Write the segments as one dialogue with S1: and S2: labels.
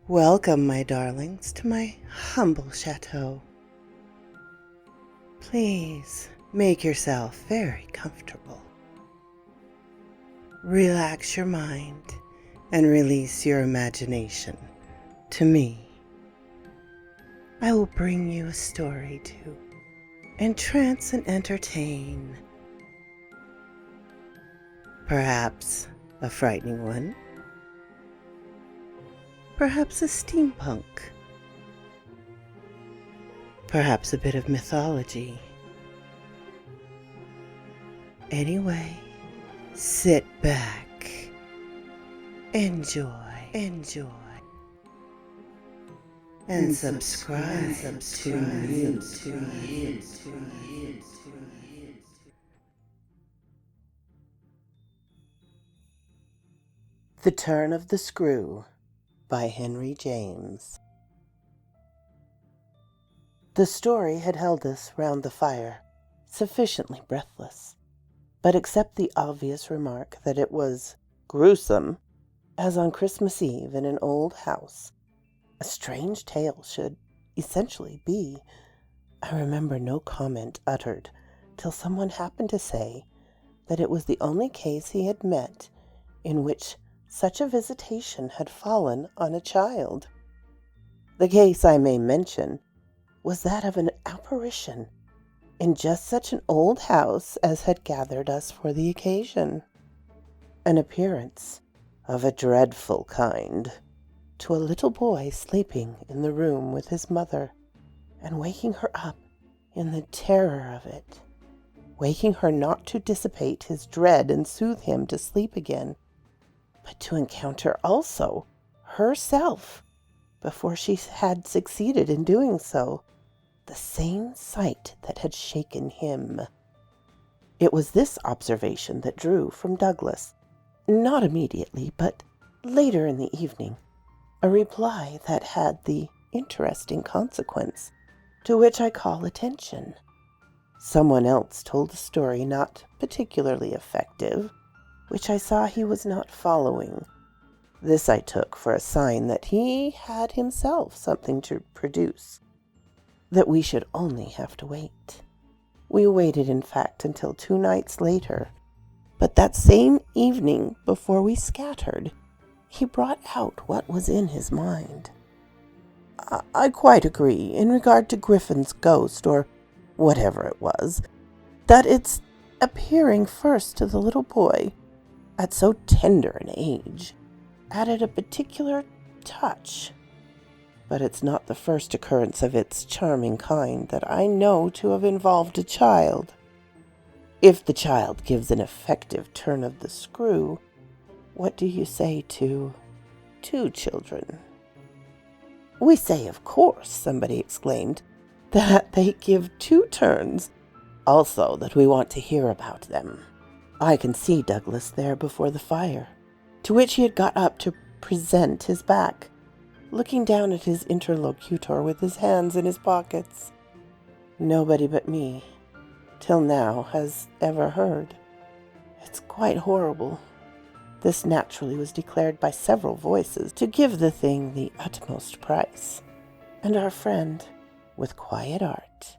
S1: Welcome, my darlings, to my humble chateau. Please make yourself very comfortable. Relax your mind and release your imagination to me. I will bring you a story to entrance and entertain. Perhaps a frightening one. Perhaps a steampunk. Perhaps a bit of mythology. Anyway, sit back, enjoy, and subscribe to me. The Turn of the Screw by Henry James. The story had held us round the fire, sufficiently breathless, but except the obvious remark that it was gruesome, as on Christmas Eve in an old house, a strange tale should essentially be, I remember no comment uttered till someone happened to say that it was the only case he had met in which such a visitation had fallen on a child. The case, I may mention, was that of an apparition in just such an old house as had gathered us for the occasion. An appearance of a dreadful kind to a little boy sleeping in the room with his mother, and waking her up in the terror of it, waking her not to dissipate his dread and soothe him to sleep again, but to encounter also herself, before she had succeeded in doing so, the same sight that had shaken him. It was this observation that drew from Douglas, not immediately, but later in the evening, a reply that had the interesting consequence to which I call attention. Someone else told a story not particularly effective, which I saw he was not following. This I took for a sign that he had himself something to produce, that we should only have to wait. We waited, in fact, until 2 nights later, but that same evening, before we scattered, he brought out what was in his mind. I quite agree, in regard to Griffin's ghost, or whatever it was, that its appearing first to the little boy, at so tender an age, added a particular touch. But it's not the first occurrence of its charming kind that I know to have involved a child. If the child gives an effective turn of the screw, what do you say to 2 children? We say, of course, somebody exclaimed, that they give 2 turns, also that we want to hear about them. I can see Douglas there before the fire, to which he had got up to present his back, looking down at his interlocutor with his hands in his pockets. Nobody but me, till now, has ever heard. It's quite horrible. This naturally was declared by several voices to give the thing the utmost price, and our friend, with quiet art,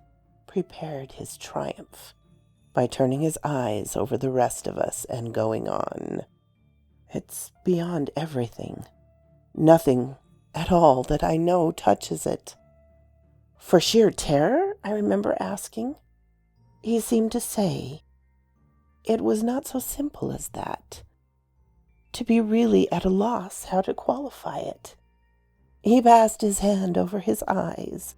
S1: prepared his triumph by turning his eyes over the rest of us and going on. It's beyond everything. Nothing at all that I know touches it. For sheer terror, I remember asking. He seemed to say it was not so simple as that, to be really at a loss how to qualify it. He passed his hand over his eyes,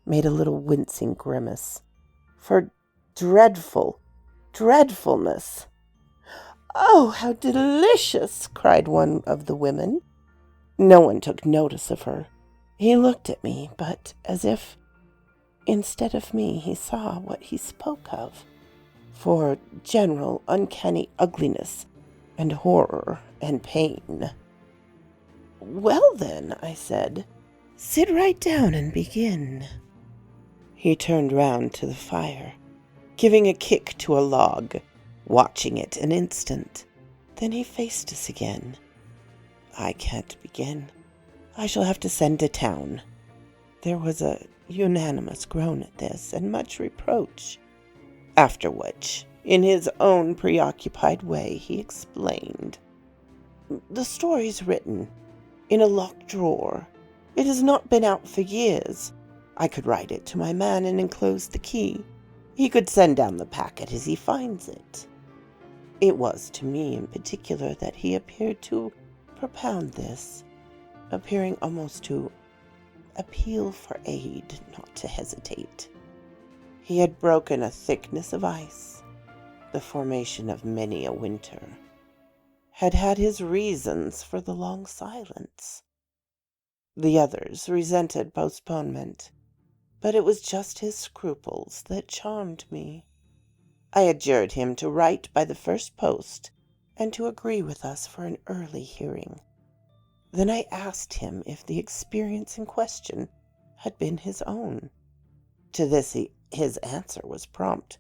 S1: made a little wincing grimace, for dreadfulness. "Oh, how delicious!" cried one of the women. No one took notice of her. He looked at me, but as if, instead of me, he saw what he spoke of, for general uncanny ugliness and horror and pain. "Well, then," I said, "sit right down and begin." He turned round to the fire, giving a kick to a log, watching it an instant. Then he faced us again. "I can't begin. I shall have to send to town." There was a unanimous groan at this, and much reproach. After which, in his own preoccupied way, he explained, "The story's written in a locked drawer. It has not been out for years. I could write it to my man and enclose the key. He could send down the packet as he finds it." It was to me in particular that he appeared to propound this, appearing almost to appeal for aid, not to hesitate. He had broken a thickness of ice, the formation of many a winter, had had his reasons for the long silence. The others resented postponement, but it was just his scruples that charmed me. I adjured him to write by the first post and to agree with us for an early hearing. Then I asked him if the experience in question had been his own. To this his answer was prompt.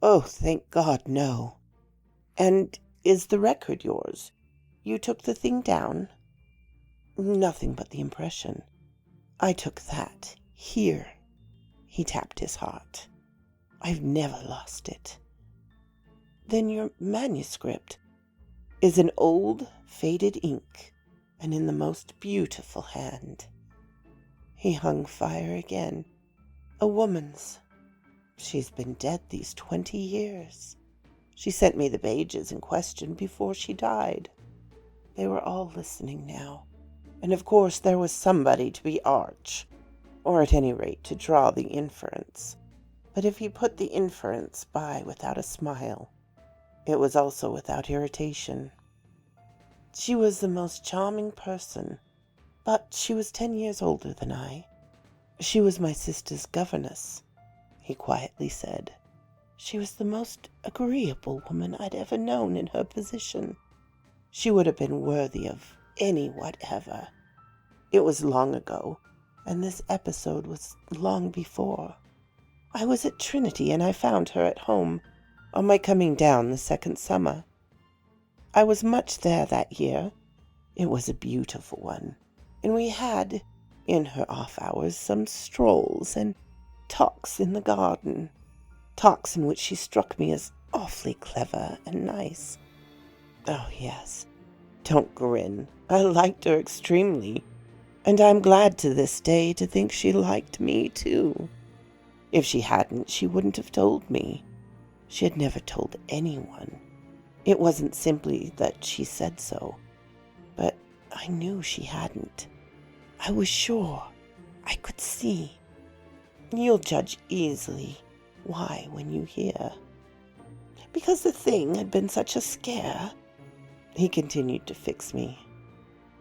S1: "Oh, thank God, no." "And is the record yours? You took the thing down?" "Nothing but the impression. I took that here." He tapped his heart. "I've never lost it." "Then your manuscript is an old, faded ink, and in the most beautiful hand." He hung fire again. "A woman's. She's been dead these 20 years. She sent me the pages in question before she died." They were all listening now, and of course there was somebody to be arch, or at any rate to draw the inference. But if he put the inference by without a smile, it was also without irritation. "She was the most charming person, but she was 10 years older than I. She was my sister's governess," he quietly said. "She was the most agreeable woman I'd ever known in her position. She would have been worthy of any whatever. It was long ago, and this episode was long before. I was at Trinity, and I found her at home on my coming down the second summer. I was much there that year. It was a beautiful one, and we had, in her off hours, some strolls and talks in the garden, talks in which she struck me as awfully clever and nice. Oh, yes, don't grin. I liked her extremely, and I'm glad to this day to think she liked me, too. If she hadn't, she wouldn't have told me. She had never told anyone. It wasn't simply that she said so, but I knew she hadn't. I was sure. I could see. You'll judge easily why when you hear. Because the thing had been such a scare." He continued to fix me.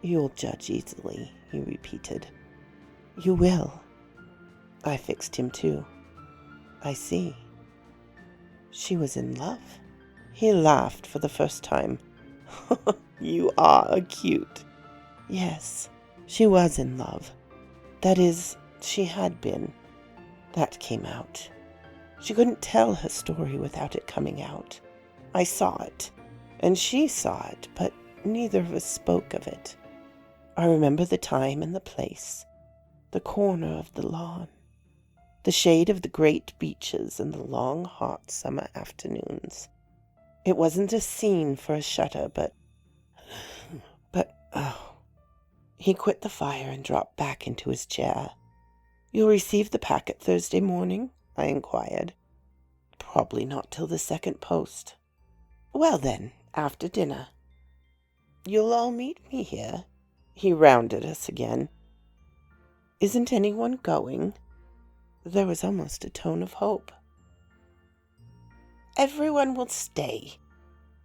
S1: "You'll judge easily," he repeated. "You will." I fixed him too. "I see. She was in love?" He laughed for the first time. "You are acute." "Yes, she was in love. That is, she had been. That came out. She couldn't tell her story without it coming out. I saw it, and she saw it, but neither of us spoke of it. I remember the time and the place, the corner of the lawn, the shade of the great beeches and the long, hot summer afternoons. It wasn't a scene for a shutter, but oh." He quit the fire and dropped back into his chair. "You'll receive the packet Thursday morning?" I inquired. "Probably not till the second post." "Well then, after dinner. You'll all meet me here." He rounded us again. "Isn't anyone going?" There was almost a tone of hope. "Everyone will stay."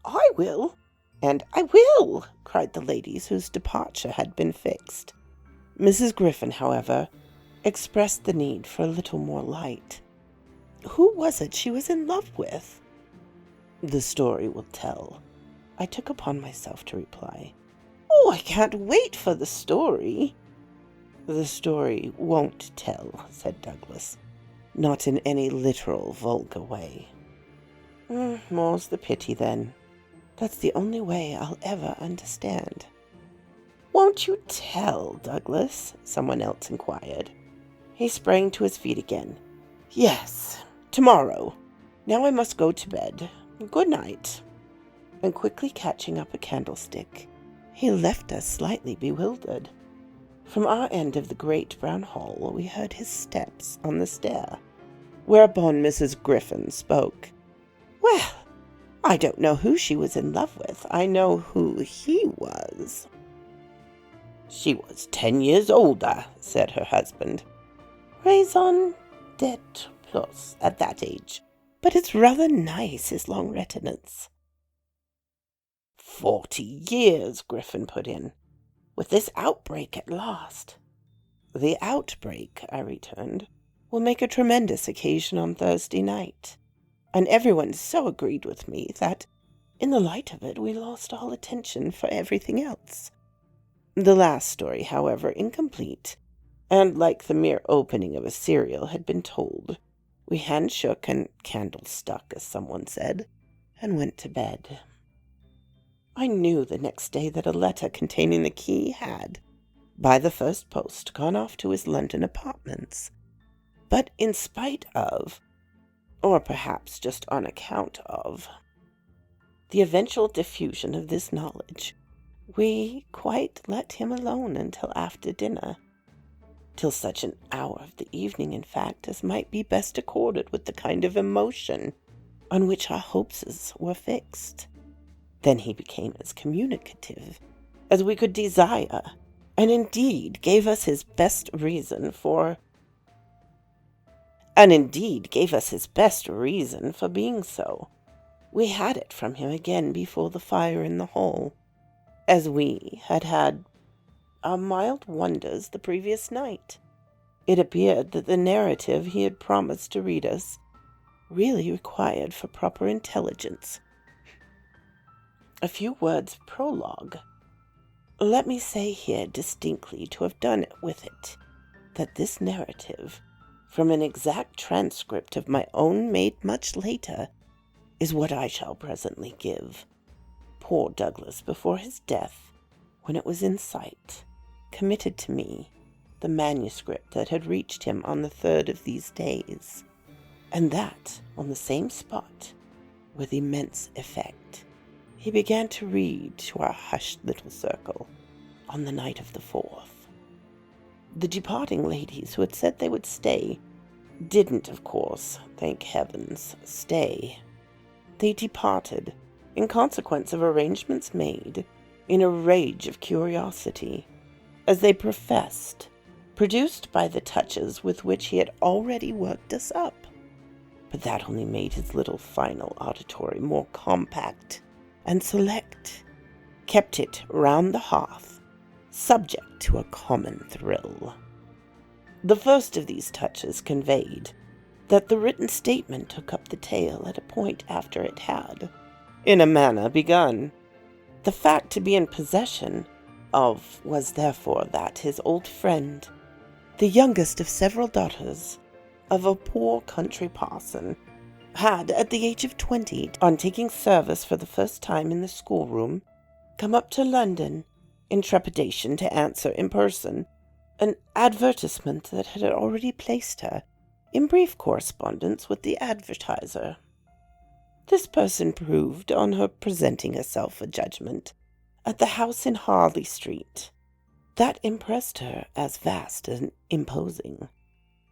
S1: "I will." "And I will," cried the ladies whose departure had been fixed. Mrs. Griffin, however, expressed the need for a little more light. "Who was it she was in love with?" "The story will tell," I took upon myself to reply. "Oh, I can't wait for the story." "The story won't tell," said Douglas. "Not in any literal, vulgar way." "More's the pity, then. That's the only way I'll ever understand." "Won't you tell, Douglas?" someone else inquired. He sprang to his feet again. "Yes, tomorrow. Now I must go to bed. Good night." And quickly catching up a candlestick, he left us slightly bewildered. From our end of the great brown hall we heard his steps on the stair, whereupon Mrs. Griffin spoke. "Well, I don't know who she was in love with. I know who he was." "She was 10 years older," said her husband. "Raison d'être plus at that age. But it's rather nice, his long reticence." 40 years, Griffin put in, with this outbreak at last. "The outbreak," I returned, "will make a tremendous occasion on Thursday night. And everyone so agreed with me that, in the light of it, we lost all attention for everything else." The last story, however, incomplete, and like the mere opening of a serial, had been told. We handshook and candle stuck, as someone said, and went to bed. I knew the next day that a letter containing the key had, by the first post, gone off to his London apartments. But in spite of, or perhaps just on account of, the eventual diffusion of this knowledge, we quite let him alone until after dinner, till such an hour of the evening, in fact, as might be best accorded with the kind of emotion on which our hopes were fixed. Then he became as communicative as we could desire, and indeed gave us his best reason for being so. We had it from him again before the fire in the hall, as we had had our mild wonders the previous night. It appeared that the narrative he had promised to read us really required for proper intelligence a few words of prologue. Let me say here distinctly, to have done with it, that this narrative, from an exact transcript of my own made much later, is what I shall presently give. Poor Douglas, before his death, when it was in sight, committed to me the manuscript that had reached him on the 3rd of these days, and that on the same spot, with immense effect. He began to read to our hushed little circle on the night of the 4th. The departing ladies who had said they would stay didn't, of course, thank heavens, stay. They departed in consequence of arrangements made in a rage of curiosity, as they professed, produced by the touches with which he had already worked us up. But that only made his little final auditory more compact and select, kept it round the hearth, subject to a common thrill. The first of these touches conveyed that the written statement took up the tale at a point after it had, in a manner, begun. The fact to be in possession of was therefore that his old friend, the youngest of several daughters of a poor country parson, had, at the age of 20, on taking service for the first time in the schoolroom, come up to London in trepidation to answer in person an advertisement that had already placed her in brief correspondence with the advertiser. This person proved, on her presenting herself for judgment at the house in Harley Street, that impressed her as vast and imposing.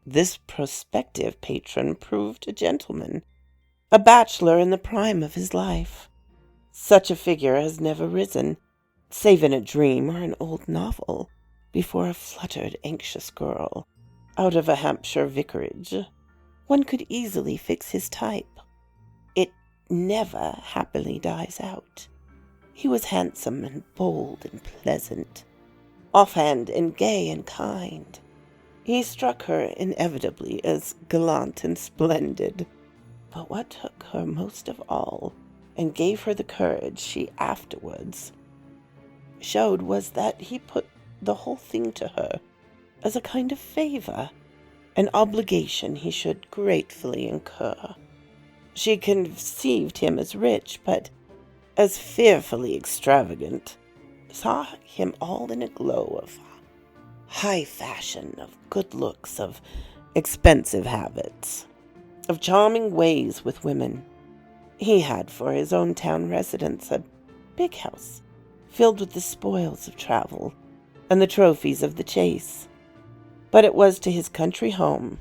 S1: This prospective patron proved a gentleman, a bachelor in the prime of his life. Such a figure has never risen, save in a dream or an old novel, before a fluttered, anxious girl, out of a Hampshire vicarage. One could easily fix his type. It never happily dies out. He was handsome and bold and pleasant, offhand and gay and kind. He struck her inevitably as gallant and splendid. But what took her most of all, and gave her the courage she afterwards showed, was that he put the whole thing to her as a kind of favor, an obligation he should gratefully incur. She conceived him as rich, but as fearfully extravagant. saw him all in a glow of high fashion, of good looks, of expensive habits, of charming ways with women. He had for his own town residence a big house filled with the spoils of travel and the trophies of the chase. But it was to his country home,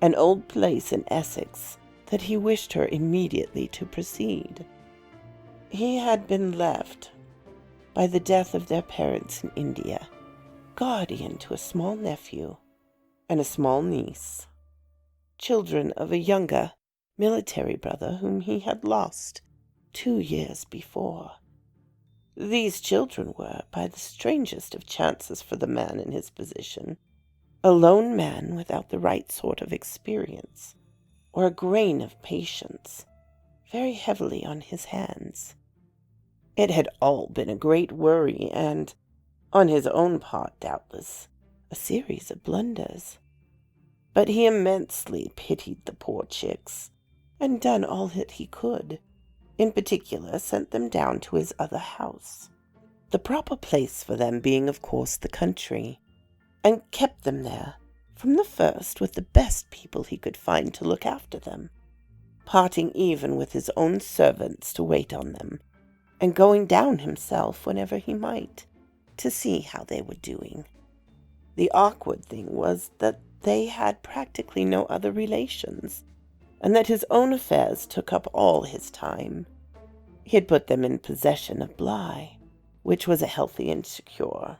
S1: an old place in Essex, that he wished her immediately to proceed. He had been left, by the death of their parents in India, guardian to a small nephew and a small niece, children of a younger military brother whom he had lost 2 years before. These children were, by the strangest of chances for the man in his position, a lone man without the right sort of experience, or a grain of patience, very heavily on his hands. It had all been a great worry, and, on his own part doubtless, a series of blunders. But he immensely pitied the poor chicks, and done all that he could. In particular, sent them down to his other house, the proper place for them being, of course, the country, and kept them there from the first with the best people he could find to look after them, parting even with his own servants to wait on them, and going down himself whenever he might, to see how they were doing. The awkward thing was that they had practically no other relations, and that his own affairs took up all his time. He had put them in possession of Bly, which was a healthy and secure,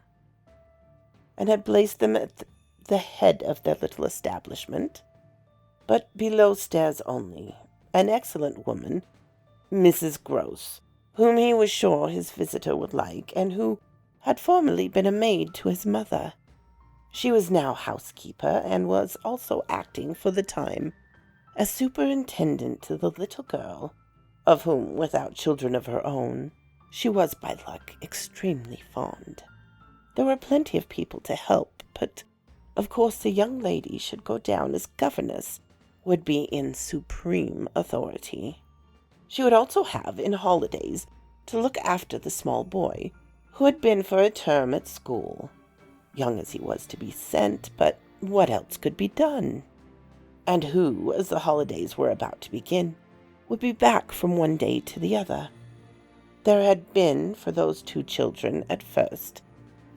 S1: and had placed them at the head of their little establishment, but below stairs only, an excellent woman, Mrs. Gross, whom he was sure his visitor would like, and who had formerly been a maid to his mother. She was now housekeeper, and was also acting for the time as superintendent to the little girl, of whom, without children of her own, she was by luck extremely fond. There were plenty of people to help, but of course the young lady should go down as governess, would be in supreme authority. She would also have, in holidays, to look after the small boy, who had been for a term at school. Young as he was to be sent, but what else could be done? And who, as the holidays were about to begin, would be back from one day to the other. There had been, for those 2 children at first,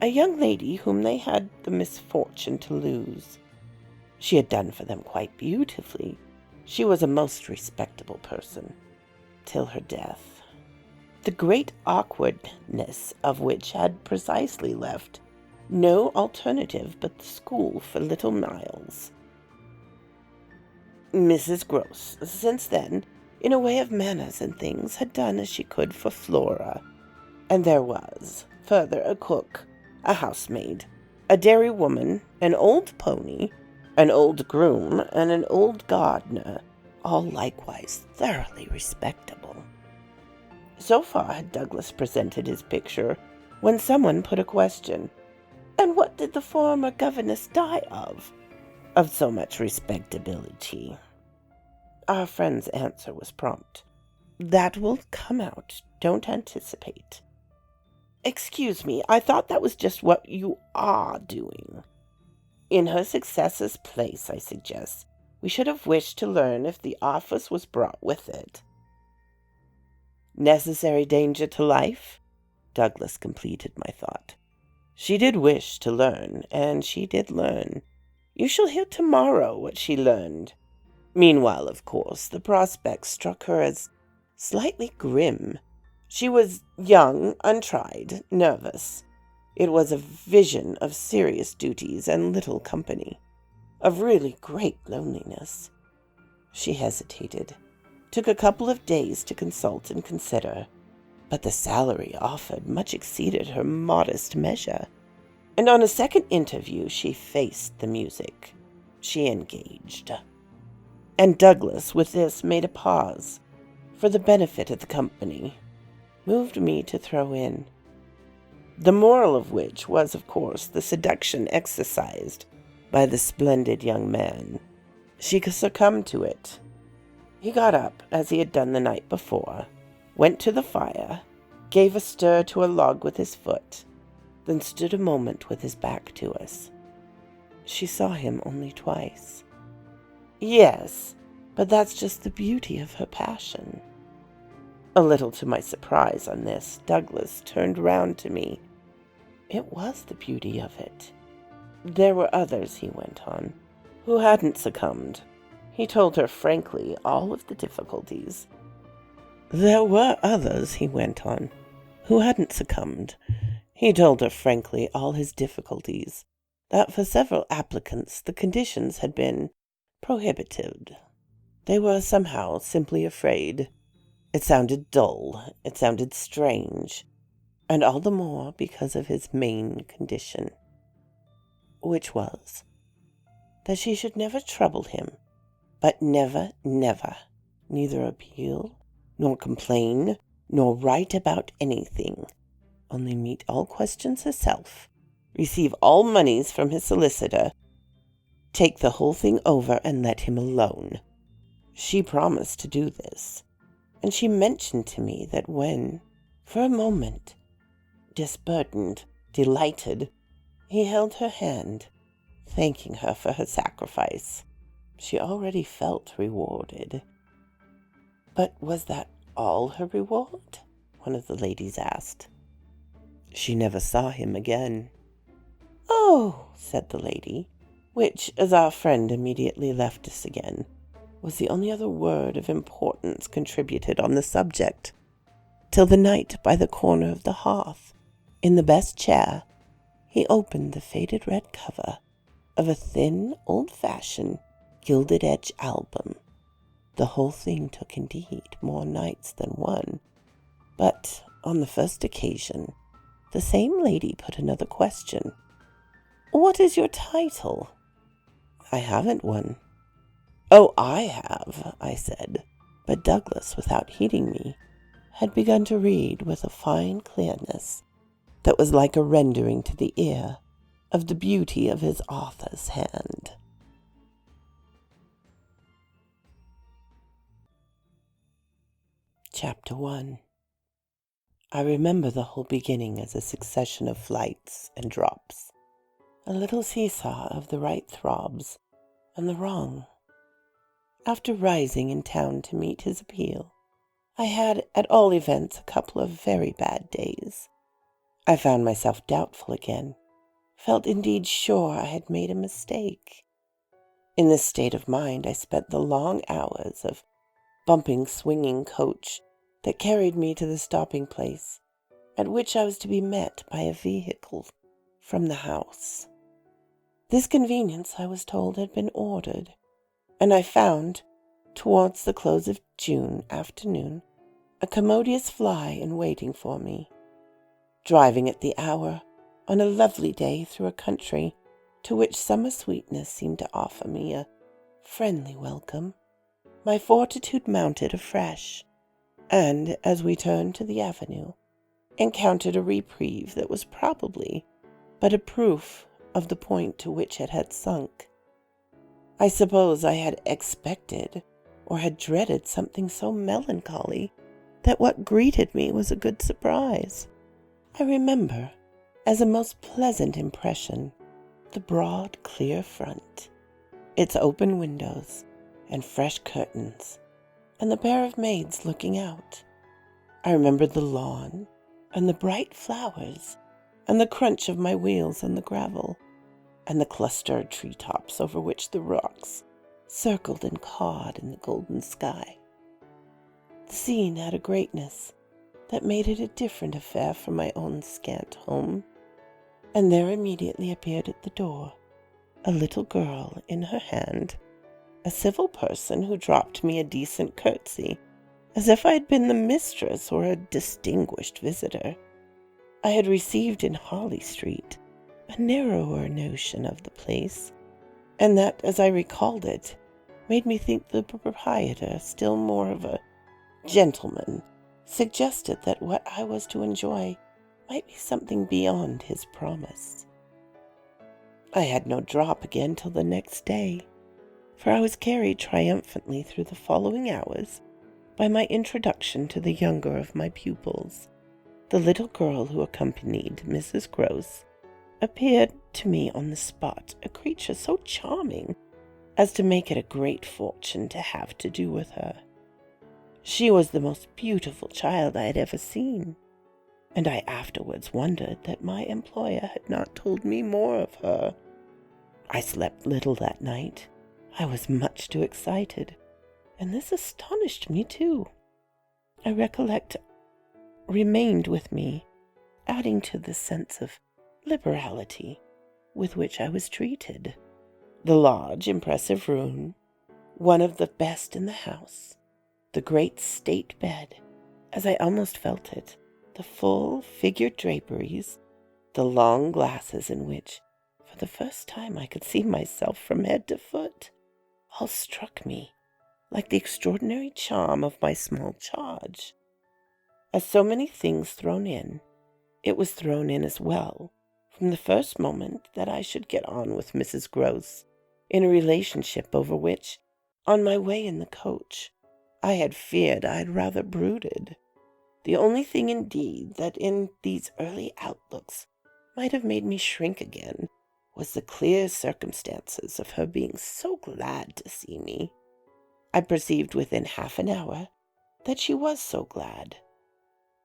S1: a young lady whom they had the misfortune to lose. She had done for them quite beautifully. She was a most respectable person, till her death, the great awkwardness of which had precisely left no alternative but the school for little Miles. Mrs. Gross, since then, in a way of manners and things, had done as she could for Flora, and there was, further, a cook, a housemaid, a dairy woman, an old pony, an old groom, and an old gardener, all likewise thoroughly respectable. So far had Douglas presented his picture, when someone put a question. And what did the former governess die of? Of so much respectability. Our friend's answer was prompt. That will come out. Don't anticipate. Excuse me, I thought that was just what you are doing. In her successor's place, I suggest, we should have wished to learn if the office was brought with it. Necessary danger to life? Douglas completed my thought. She did wish to learn, and she did learn. You shall hear tomorrow what she learned. Meanwhile, of course, the prospect struck her as slightly grim. She was young, untried, nervous. It was a vision of serious duties and little company, of really great loneliness. She hesitated, took a couple of days to consult and consider, but the salary offered much exceeded her modest measure, and on a second interview she faced the music. She engaged. And Douglas, with this, made a pause, for the benefit of the company, moved me to throw in, the moral of which was, of course, the seduction exercised by the splendid young man. She succumbed to it. He got up, as he had done the night before, went to the fire, gave a stir to a log with his foot, then stood a moment with his back to us. She saw him only twice. Yes, but that's just the beauty of her passion. A little to my surprise on this, Douglas turned round to me. It was the beauty of it. There were others, he went on, who hadn't succumbed. He told her frankly all of the difficulties. There were others, he went on, who hadn't succumbed. He told her frankly all his difficulties, that for several applicants the conditions had been prohibitive. They were somehow simply afraid. It sounded dull, it sounded strange, and all the more because of his main condition, which was that she should never trouble him, but never, neither appeal, nor complain, nor write about anything, only meet all questions herself, receive all moneys from his solicitor, take the whole thing over and let him alone. She promised to do this, and she mentioned to me that when, for a moment, disburdened, delighted, he held her hand, thanking her for her sacrifice, she already felt rewarded. But was that all her reward? One of the ladies asked. She never saw him again. Oh, said the lady, which, as our friend immediately left us again, was the only other word of importance contributed on the subject, till the night by the corner of the hearth, in the best chair, he opened the faded red cover of a thin, old-fashioned, gilded-edge album. The whole thing took indeed more nights than one, but on the first occasion, the same lady put another question. What is your title? I haven't one. Oh, I have, I said, but Douglas, without heeding me, had begun to read with a fine clearness that was like a rendering to the ear of the beauty of his author's hand. Chapter 1. I remember the whole beginning as a succession of flights and drops, a little seesaw of the right throbs and the wrong. After rising in town to meet his appeal, I had, at all events, a couple of very bad days. I found myself doubtful again, felt indeed sure I had made a mistake. In this state of mind I spent the long hours of bumping, swinging coach that carried me to the stopping place, at which I was to be met by a vehicle from the house. This conveyance, I was told, had been ordered, and I found, towards the close of June afternoon, a commodious fly in waiting for me. Driving at the hour, on a lovely day through a country to which summer sweetness seemed to offer me a friendly welcome, my fortitude mounted afresh, and, as we turned to the avenue, encountered a reprieve that was probably but a proof of the point to which it had sunk. I suppose I had expected or had dreaded something so melancholy that what greeted me was a good surprise. I remember, as a most pleasant impression, the broad, clear front, its open windows and fresh curtains, and the pair of maids looking out. I remembered the lawn, and the bright flowers, and the crunch of my wheels on the gravel, and the clustered treetops over which the rocks circled and cawed in the golden sky. The scene had a greatness that made it a different affair from my own scant home, and there immediately appeared at the door a little girl in her hand, a civil person who dropped me a decent curtsy, as if I had been the mistress or a distinguished visitor. I had received in Harley Street a narrower notion of the place, and that, as I recalled it, made me think the proprietor still more of a gentleman, suggested that what I was to enjoy might be something beyond his promise. I had no drop again till the next day, for I was carried triumphantly through the following hours by my introduction to the younger of my pupils, the little girl who accompanied Mrs. Gross appeared to me on the spot a creature so charming as to make it a great fortune to have to do with her. She was the most beautiful child I had ever seen, and I afterwards wondered that my employer had not told me more of her. I slept little that night. I was much too excited, and this astonished me too. I recollect remained with me, adding to the sense of liberality with which I was treated. The large, impressive room, one of the best in the house, the great state bed, as I almost felt it, the full figured draperies, the long glasses in which, for the first time, I could see myself from head to foot, all struck me like the extraordinary charm of my small charge. As so many things thrown in, it was thrown in as well, from the first moment that I should get on with Mrs. Gross, in a relationship over which, on my way in the coach, I had feared I had rather brooded. The only thing, indeed, that in these early outlooks might have made me shrink again was the clear circumstances of her being so glad to see me. I perceived within half an hour that she was so glad.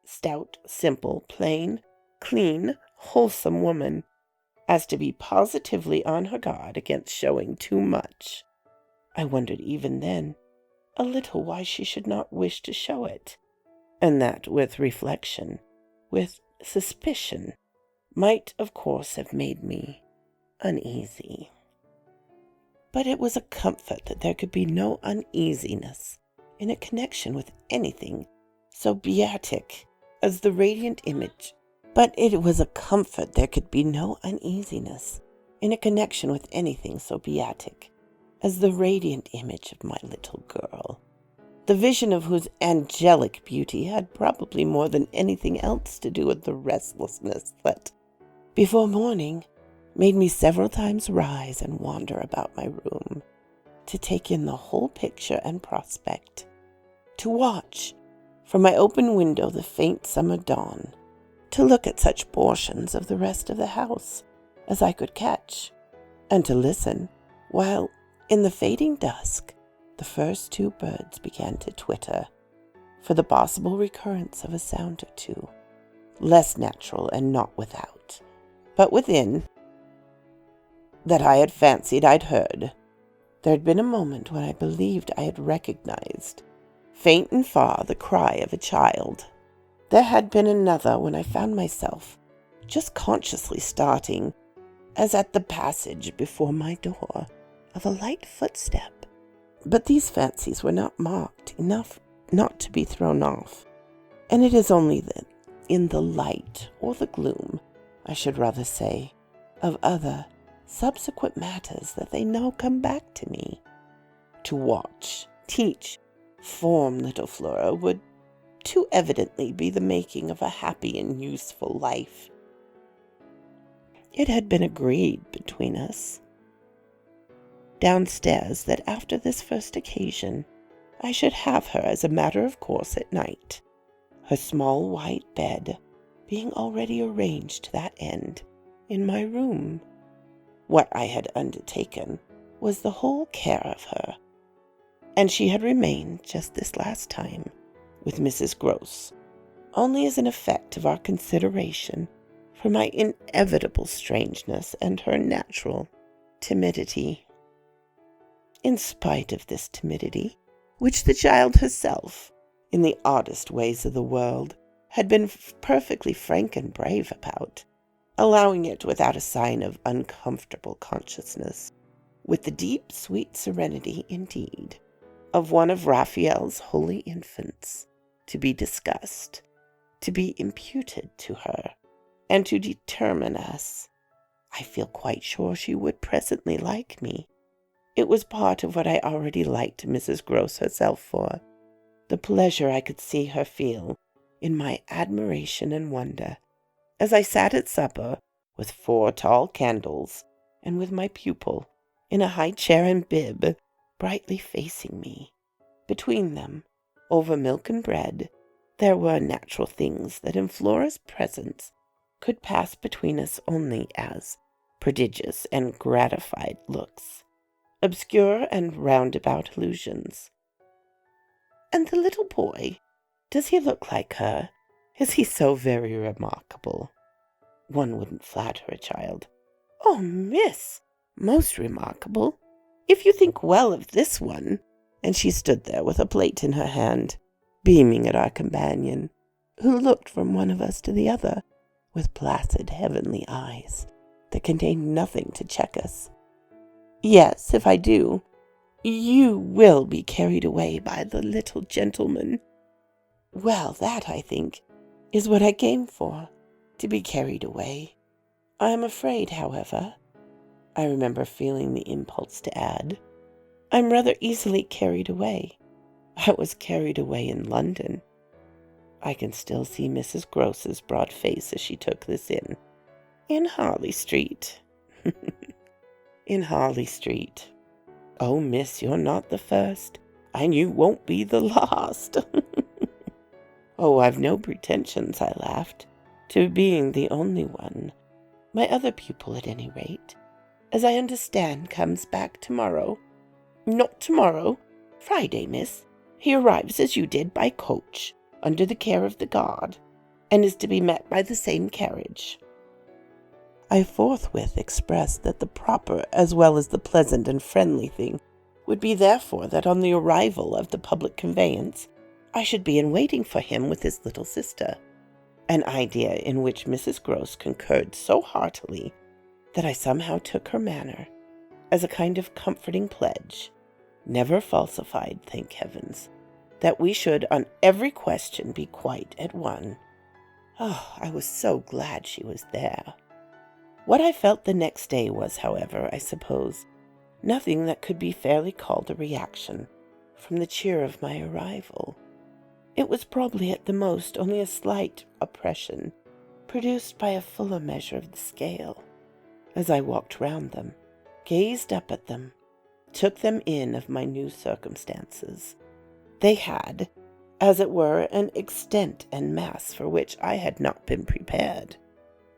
S1: Stout, simple, plain, clean, wholesome woman, as to be positively on her guard against showing too much. I wondered even then a little why she should not wish to show it, and that with reflection, with suspicion, might of course have made me uneasy. But it was a comfort that there could be no uneasiness in a connection with anything so beatific as the radiant image. But it was a comfort there could be no uneasiness in a connection with anything so beatific as the radiant image of my little girl, the vision of whose angelic beauty had probably more than anything else to do with the restlessness that, before morning, made me several times rise and wander about my room, to take in the whole picture and prospect, to watch from my open window the faint summer dawn, to look at such portions of the rest of the house as I could catch, and to listen while, in the fading dusk, the first two birds began to twitter, for the possible recurrence of a sound or two, less natural and not without, but within, that I had fancied I'd heard. There had been a moment when I believed I had recognized, faint and far, the cry of a child. There had been another when I found myself just consciously starting, as at the passage before my door, of a light footstep. But these fancies were not marked enough not to be thrown off, and it is only then, in the light, or the gloom, I should rather say, of other subsequent matters that they now come back to me. To watch, teach, form little Flora would too evidently be the making of a happy and useful life. It had been agreed between us downstairs that after this first occasion I should have her as a matter of course at night, her small white bed being already arranged to that end in my room. What I had undertaken was the whole care of her, and she had remained just this last time with Mrs. Gross, only as an effect of our consideration for my inevitable strangeness and her natural timidity. In spite of this timidity, which the child herself, in the oddest ways of the world, had been perfectly frank and brave about, allowing it without a sign of uncomfortable consciousness, with the deep, sweet serenity, indeed, of one of Raphael's holy infants, to be discussed, to be imputed to her, and to determine us. I feel quite sure she would presently like me. It was part of what I already liked Mrs. Gross herself for, the pleasure I could see her feel in my admiration and wonder, as I sat at supper with 4 tall candles, and with my pupil in a high chair and bib, brightly facing me. Between them, over milk and bread, There were natural things that in Flora's presence could pass between us only as prodigious and gratified looks, obscure and roundabout allusions. And the little boy, does he look like her? Is he so very remarkable? One wouldn't flatter a child. Oh, miss, most remarkable. If you think well of this one. And she stood there with a plate in her hand, beaming at our companion, who looked from one of us to the other with placid heavenly eyes that contained nothing to check us. Yes, if I do, you will be carried away by the little gentleman. Well, that, I think, is what I came for, to be carried away. I am afraid, however, I remember feeling the impulse to add, I'm rather easily carried away. I was carried away in London. I can still see Mrs. Gross's broad face as she took this in. In Harley Street. In Harley Street. Oh, miss, you're not the first, and you won't be the last. Oh, I've no pretensions, I laughed, to being the only one. My other pupil, at any rate, as I understand, comes back tomorrow. Not tomorrow, Friday, miss. He arrives as you did by coach, under the care of the guard, and is to be met by the same carriage. I forthwith expressed that the proper as well as the pleasant and friendly thing would be therefore that on the arrival of the public conveyance I should be in waiting for him with his little sister, an idea in which Mrs. Gross concurred so heartily that I somehow took her manner as a kind of comforting pledge, never falsified, thank heavens, that we should on every question be quite at one. Oh, I was so glad she was there. What I felt the next day was, however, I suppose, nothing that could be fairly called a reaction from the cheer of my arrival. It was probably at the most only a slight oppression, produced by a fuller measure of the scale, as I walked round them, gazed up at them, took them in of my new circumstances. They had, as it were, an extent and mass for which I had not been prepared,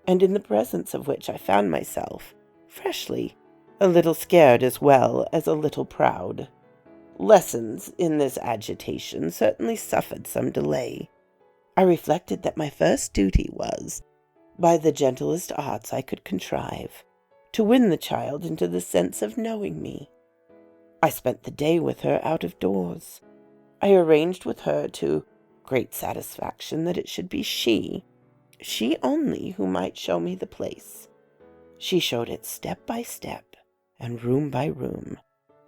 S1: and in the presence of which I found myself, freshly, a little scared as well as a little proud. Lessons in this agitation certainly suffered some delay. I reflected that my first duty was, by the gentlest arts I could contrive, to win the child into the sense of knowing me. I spent the day with her out of doors. I arranged with her to great satisfaction that it should be she only, who might show me the place. She showed it step by step, and room by room,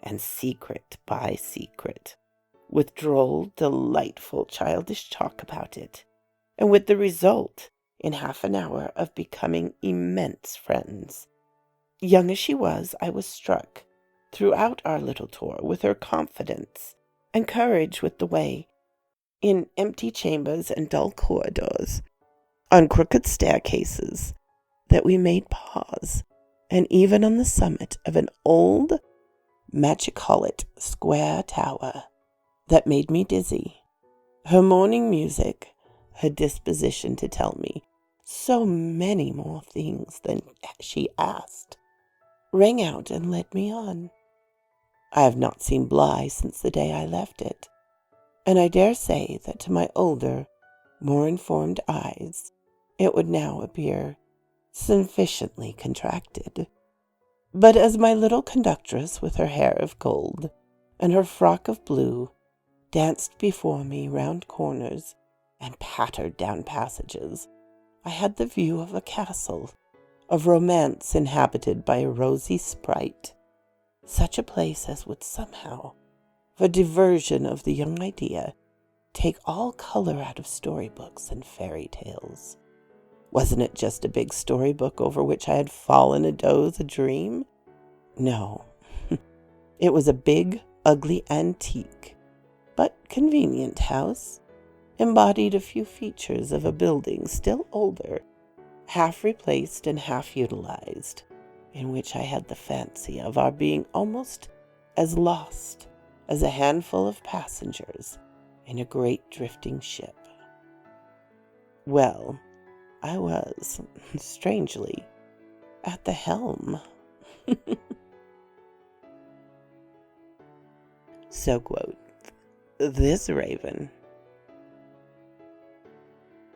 S1: and secret by secret, with droll, delightful, childish talk about it, and with the result, in half an hour, of becoming immense friends. Young as she was, I was struck, throughout our little tour, with her confidence and courage with the way, in empty chambers and dull corridors, on crooked staircases, that we made pause, and even on the summit of an old Machicolit square tower that made me dizzy. Her morning music, her disposition to tell me so many more things than she asked, rang out and led me on. I have not seen Bly since the day I left it, and I dare say that to my older, more informed eyes, it would now appear sufficiently contracted. But as my little conductress, with her hair of gold and her frock of blue, danced before me round corners and pattered down passages, I had the view of a castle, of romance inhabited by a rosy sprite, such a place as would somehow, for diversion of the young idea, take all color out of storybooks and fairy tales. Wasn't it just a big storybook over which I had fallen a doze a dream? No, it was a big, ugly, antique, but convenient house, embodied a few features of a building still older, half replaced and half utilized, in which I had the fancy of our being almost as lost as a handful of passengers in a great drifting ship. Well, I was, strangely, at the helm. So quote this raven.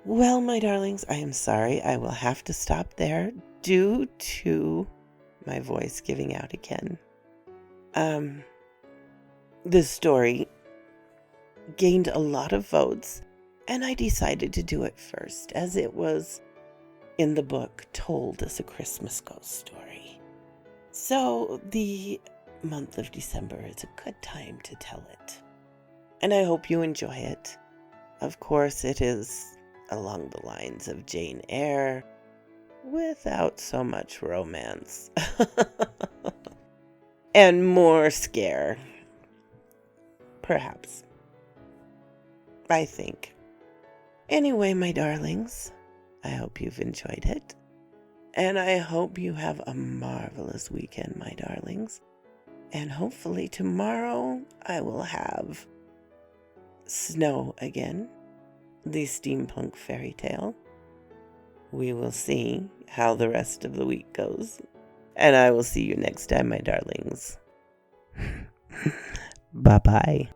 S1: Well, my darlings, I am sorry. I will have to stop there due to my voice giving out again. This story gained a lot of votes, and I decided to do it first, as it was in the book told as a Christmas ghost story. So the month of December is a good time to tell it. And I hope you enjoy it. Of course, it is along the lines of Jane Eyre, without so much romance. And more scare. Perhaps. I think. Anyway, my darlings, I hope you've enjoyed it. And I hope you have a marvelous weekend, my darlings. And hopefully tomorrow I will have snow again, the steampunk fairy tale. We will see how the rest of the week goes. And I will see you next time, my darlings. Bye-bye.